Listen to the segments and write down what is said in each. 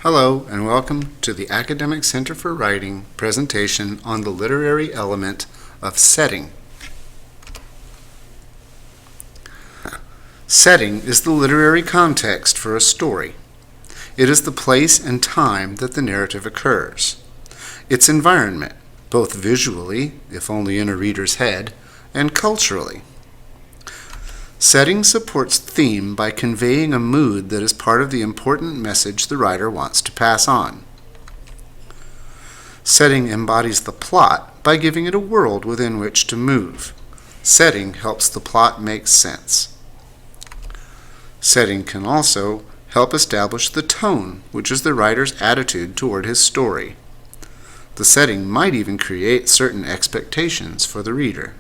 Hello, and welcome to the Academic Center for Writing presentation on the literary element of setting. Setting is the literary context for a story. It is the place and time that the narrative occurs. Its environment, both visually, if only in a reader's head, and culturally. Setting supports theme by conveying a mood that is part of the important message the writer wants to pass on. Setting embodies the plot by giving it a world within which to move. Setting helps the plot make sense. Setting can also help establish the tone, which is the writer's attitude toward his story. The setting might even create certain expectations for the reader.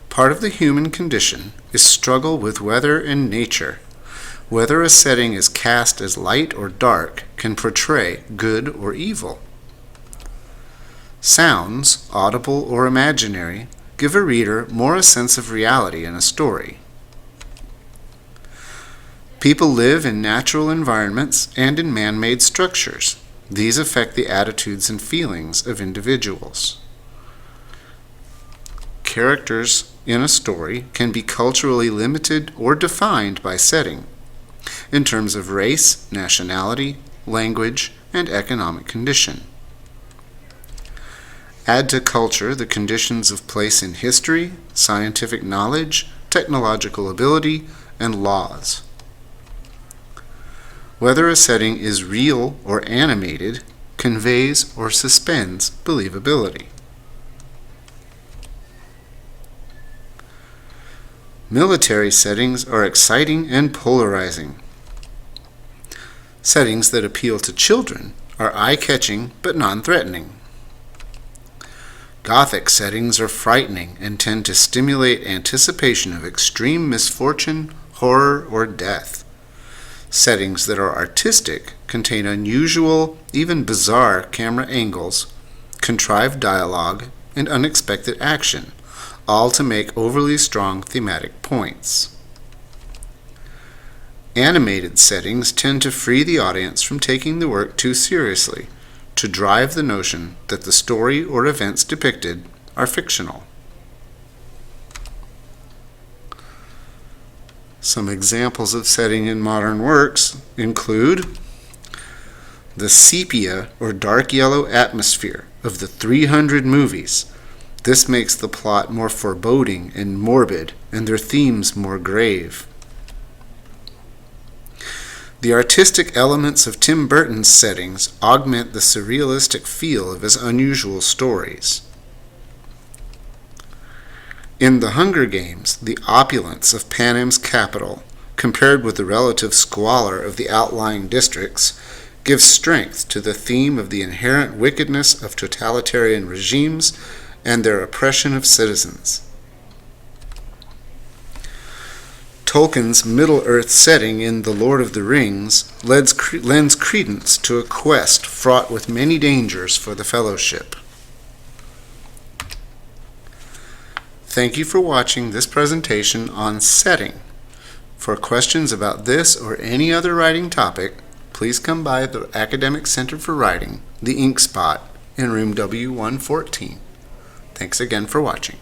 Part of the human condition is struggle with weather and nature. Whether a setting is cast as light or dark can portray good or evil. Sounds, audible or imaginary, give a reader more a sense of reality in a story. People live in natural environments and in man-made structures. These affect the attitudes and feelings of individuals. Characters in a story can be culturally limited or defined by setting, in terms of race, nationality, language, and economic condition. Add to culture the conditions of place in history, scientific knowledge, technological ability, and laws. Whether a setting is real or animated conveys or suspends believability. Military settings are exciting and polarizing. Settings that appeal to children are eye-catching but non-threatening. Gothic settings are frightening and tend to stimulate anticipation of extreme misfortune, horror, or death. Settings that are artistic contain unusual, even bizarre camera angles, contrived dialogue, and unexpected action, all to make overly strong thematic points. Animated settings tend to free the audience from taking the work too seriously, to drive the notion that the story or events depicted are fictional. Some examples of setting in modern works include the sepia or dark yellow atmosphere of the 300 movies. This makes the plot more foreboding and morbid, and their themes more grave. The artistic elements of Tim Burton's settings augment the surrealistic feel of his unusual stories. In The Hunger Games, the opulence of Panem's capital, compared with the relative squalor of the outlying districts, gives strength to the theme of the inherent wickedness of totalitarian regimes and their oppression of citizens. Tolkien's Middle-earth setting in The Lord of the Rings lends credence to a quest fraught with many dangers for the Fellowship. Thank you for watching this presentation on setting. For questions about this or any other writing topic, please come by the Academic Center for Writing, the Ink Spot, in room W114. Thanks again for watching.